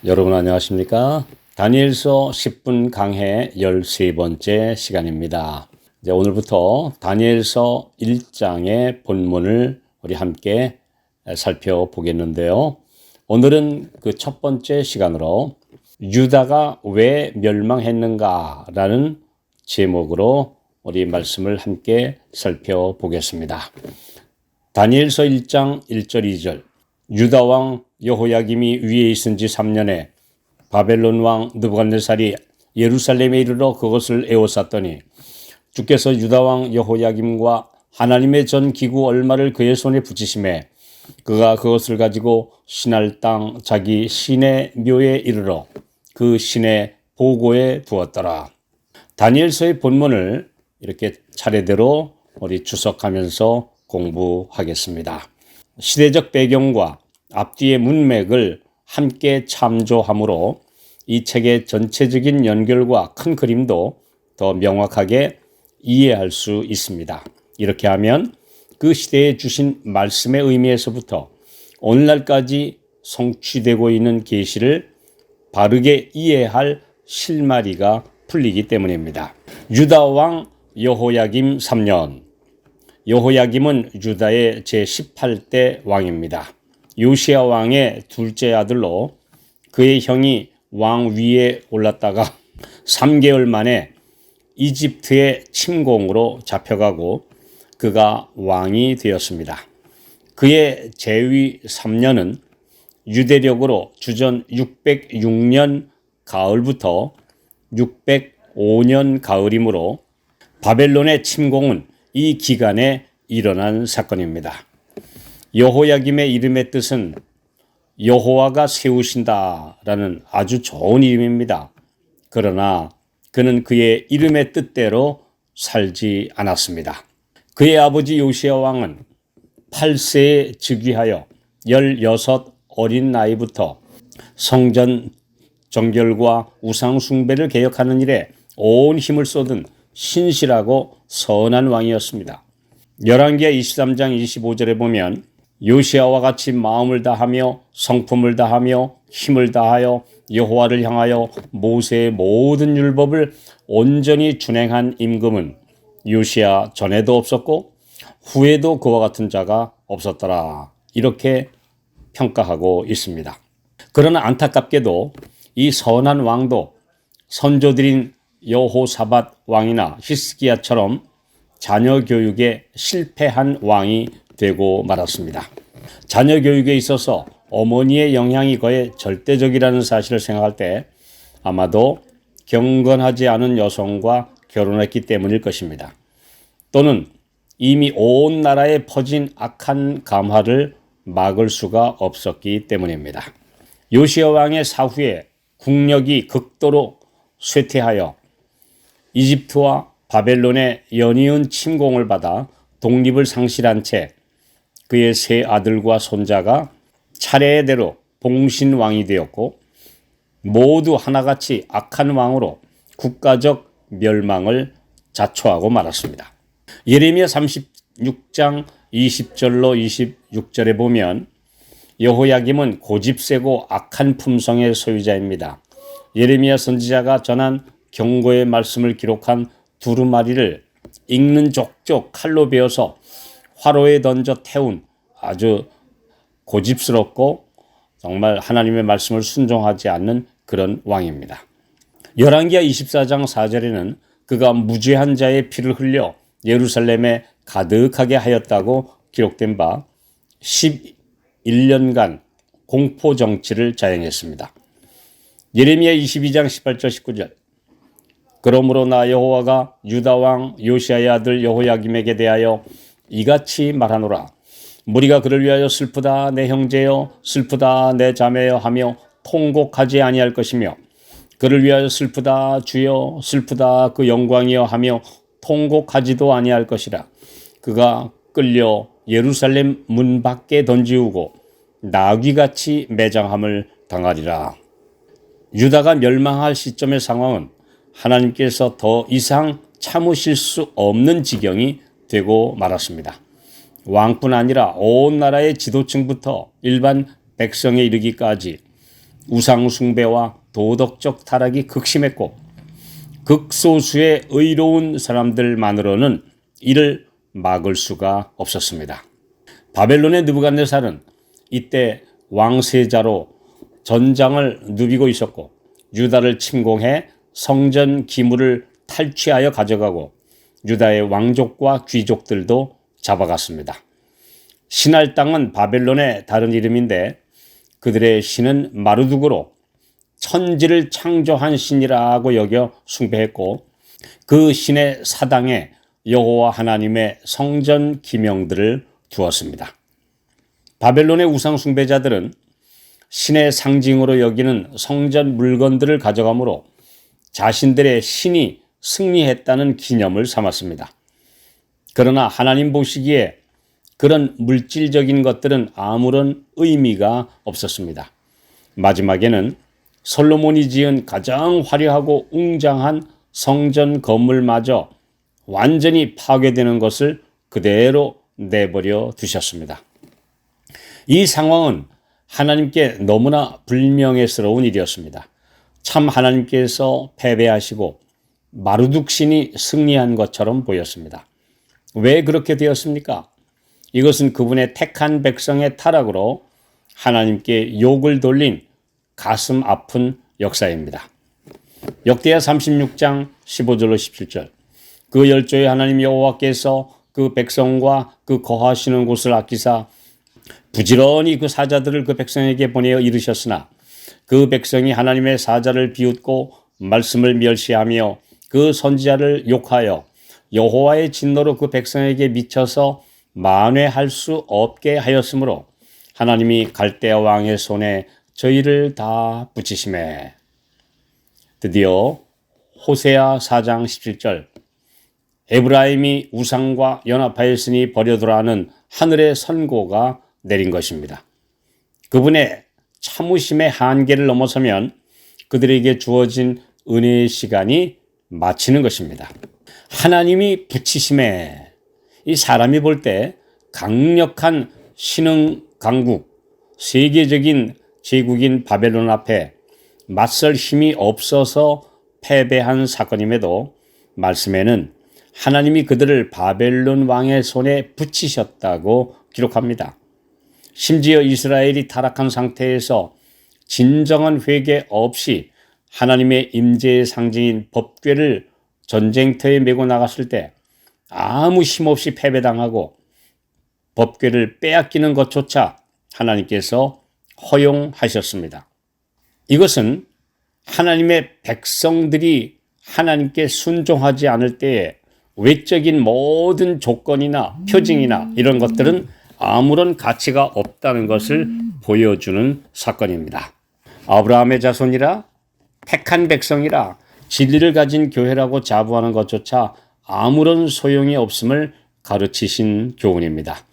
여러분 안녕하십니까? 다니엘서 10분 강해 13번째 시간입니다. 이제 오늘부터 다니엘서 1장의 본문을 우리 함께 살펴보겠는데요. 오늘은 그 첫 번째 시간으로 유다가 왜 멸망했는가라는 제목으로 우리 말씀을 함께 살펴보겠습니다. 다니엘서 1장 1절 2절 유다 왕 여호야김이 위에 있은 지 3년에 바벨론 왕 느부갓네살이 예루살렘에 이르러 그것을 에워쌌더니 주께서 유다 왕 여호야김과 하나님의 전 기구 얼마를 그의 손에 붙이심에 그가 그것을 가지고 신할 땅 자기 신의 묘에 이르러 그 신의 보고에 두었더라. 다니엘서의 본문을 이렇게 차례대로 우리 주석하면서 공부하겠습니다. 시대적 배경과 앞뒤의 문맥을 함께 참조하므로 이 책의 전체적인 연결과 큰 그림도 더 명확하게 이해할 수 있습니다. 이렇게 하면 그 시대에 주신 말씀의 의미에서부터 오늘날까지 성취되고 있는 계시를 바르게 이해할 실마리가 풀리기 때문입니다. 유다 왕 여호야김 3년. 여호야김은 유다의 제18대 왕입니다. 요시야 왕의 둘째 아들로 그의 형이 왕 위에 올랐다가 3개월 만에 이집트의 침공으로 잡혀가고 그가 왕이 되었습니다. 그의 재위 3년은 유대력으로 주전 606년 가을부터 605년 가을이므로 바벨론의 침공은 이 기간에 일어난 사건입니다. 여호야김의 이름의 뜻은 여호와가 세우신다라는 아주 좋은 이름입니다. 그러나 그는 그의 이름의 뜻대로 살지 않았습니다. 그의 아버지 요시야 왕은 8세에 즉위하여 16 어린 나이부터 성전 정결과 우상 숭배를 개혁하는 일에 온 힘을 쏟은 신실하고 선한 왕이었습니다. 열왕기하 23장 25절에 보면 요시야와 같이 마음을 다하며 성품을 다하며 힘을 다하여 여호와를 향하여 모세의 모든 율법을 온전히 준행한 임금은 요시야 전에도 없었고 후에도 그와 같은 자가 없었더라. 이렇게 평가하고 있습니다. 그러나 안타깝게도 이 선한 왕도 선조들인 여호사밧 왕이나 히스기야처럼 자녀 교육에 실패한 왕이 되고 말았습니다. 자녀 교육에 있어서 어머니의 영향이 거의 절대적이라는 사실을 생각할 때 아마도 경건하지 않은 여성과 결혼했기 때문일 것입니다. 또는 이미 온 나라에 퍼진 악한 감화를 막을 수가 없었기 때문입니다. 요시야 왕의 사후에 국력이 극도로 쇠퇴하여 이집트와 바벨론의 연이은 침공을 받아 독립을 상실한 채 그의 세 아들과 손자가 차례대로 봉신왕이 되었고 모두 하나같이 악한 왕으로 국가적 멸망을 자초하고 말았습니다. 예레미야 36장 20절로 26절에 보면 여호야김은 고집세고 악한 품성의 소유자입니다. 예레미야 선지자가 전한 경고의 말씀을 기록한 두루마리를 읽는 족족 칼로 베어서 화로에 던져 태운 아주 고집스럽고 정말 하나님의 말씀을 순종하지 않는 그런 왕입니다. 열왕기하 24장 4절에는 그가 무죄한 자의 피를 흘려 예루살렘에 가득하게 하였다고 기록된 바 11년간 공포 정치를 자행했습니다. 예레미야 22장 18절 19절 그러므로 나 여호와가 유다 왕 요시야의 아들 여호야김에게 대하여 이같이 말하노라. 무리가 그를 위하여 슬프다 내 형제여 슬프다 내 자매여 하며 통곡하지 아니할 것이며 그를 위하여 슬프다 주여 슬프다 그 영광이여 하며 통곡하지도 아니할 것이라. 그가 끌려 예루살렘 문 밖에 던지우고 나귀같이 매장함을 당하리라. 유다가 멸망할 시점의 상황은 하나님께서 더 이상 참으실 수 없는 지경이 되고 말았습니다. 왕뿐 아니라 온 나라의 지도층부터 일반 백성에 이르기까지 우상숭배와 도덕적 타락이 극심했고 극소수의 의로운 사람들만으로는 이를 막을 수가 없었습니다. 바벨론의 느부갓네살은 이때 왕세자로 전장을 누비고 있었고 유다를 침공해 성전 기물을 탈취하여 가져가고 유다의 왕족과 귀족들도 잡아갔습니다. 신할 땅은 바벨론의 다른 이름인데 그들의 신은 마르둑으로 천지를 창조한 신이라고 여겨 숭배했고 그 신의 사당에 여호와 하나님의 성전 기명들을 두었습니다. 바벨론의 우상 숭배자들은 신의 상징으로 여기는 성전 물건들을 가져가므로 자신들의 신이 승리했다는 기념을 삼았습니다. 그러나 하나님 보시기에 그런 물질적인 것들은 아무런 의미가 없었습니다. 마지막에는 솔로몬이 지은 가장 화려하고 웅장한 성전 건물마저 완전히 파괴되는 것을 그대로 내버려 두셨습니다. 이 상황은 하나님께 너무나 불명예스러운 일이었습니다. 참 하나님께서 패배하시고 마르둑 신이 승리한 것처럼 보였습니다. 왜 그렇게 되었습니까? 이것은 그분의 택한 백성의 타락으로 하나님께 욕을 돌린 가슴 아픈 역사입니다. 역대하 36장 15절로 17절 그 열조의 하나님 여호와께서 그 백성과 그 거하시는 곳을 아끼사 부지런히 그 사자들을 그 백성에게 보내어 이르셨으나 그 백성이 하나님의 사자를 비웃고 말씀을 멸시하며 그 선지자를 욕하여 여호와의 진노로 그 백성에게 미쳐서 만회할 수 없게 하였으므로 하나님이 갈대아 왕의 손에 저희를 다 붙이시매. 드디어 호세아 4장 17절 에브라임이 우상과 연합하였으니 버려두라는 하늘의 선고가 내린 것입니다. 그분의 참으심의 한계를 넘어서면 그들에게 주어진 은혜의 시간이 마치는 것입니다. 하나님이 붙이심에 이 사람이 볼 때 강력한 신흥 강국, 세계적인 제국인 바벨론 앞에 맞설 힘이 없어서 패배한 사건임에도 말씀에는 하나님이 그들을 바벨론 왕의 손에 붙이셨다고 기록합니다. 심지어 이스라엘이 타락한 상태에서 진정한 회개 없이 하나님의 임재의 상징인 법궤를 전쟁터에 메고 나갔을 때 아무 힘없이 패배당하고 법궤를 빼앗기는 것조차 하나님께서 허용하셨습니다. 이것은 하나님의 백성들이 하나님께 순종하지 않을 때에 외적인 모든 조건이나 표징이나 이런 것들은 아무런 가치가 없다는 것을 보여주는 사건입니다. 아브라함의 자손이라 택한 백성이라 진리를 가진 교회라고 자부하는 것조차 아무런 소용이 없음을 가르치신 교훈입니다.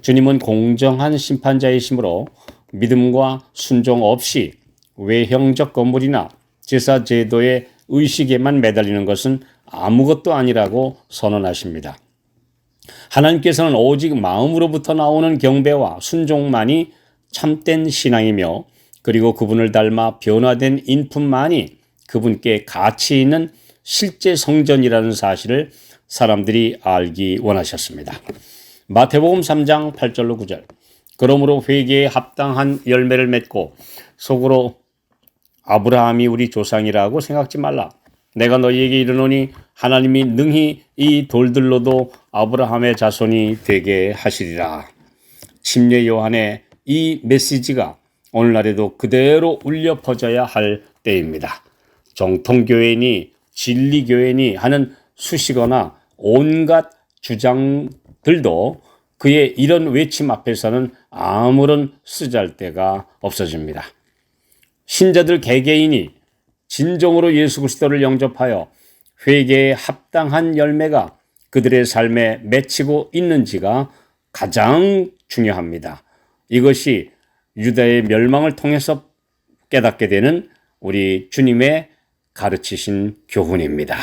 주님은 공정한 심판자이시므로 믿음과 순종 없이 외형적 건물이나 제사 제도의 의식에만 매달리는 것은 아무것도 아니라고 선언하십니다. 하나님께서는 오직 마음으로부터 나오는 경배와 순종만이 참된 신앙이며 그리고 그분을 닮아 변화된 인품만이 그분께 가치 있는 실제 성전이라는 사실을 사람들이 알기 원하셨습니다. 마태복음 3장 8절로 9절 그러므로 회개에 합당한 열매를 맺고 속으로 아브라함이 우리 조상이라고 생각지 말라. 내가 너희에게 이르노니 하나님이 능히 이 돌들로도 아브라함의 자손이 되게 하시리라. 침례 요한의 이 메시지가 오늘날에도 그대로 울려 퍼져야 할 때입니다. 정통교회니 진리교회니 하는 수식어나 온갖 주장들도 그의 이런 외침 앞에서는 아무런 쓰잘데가 없어집니다. 신자들 개개인이 진정으로 예수 그리스도를 영접하여 회개에 합당한 열매가 그들의 삶에 맺히고 있는지가 가장 중요합니다. 이것이 유다의 멸망을 통해서 깨닫게 되는 우리 주님의 가르치신 교훈입니다.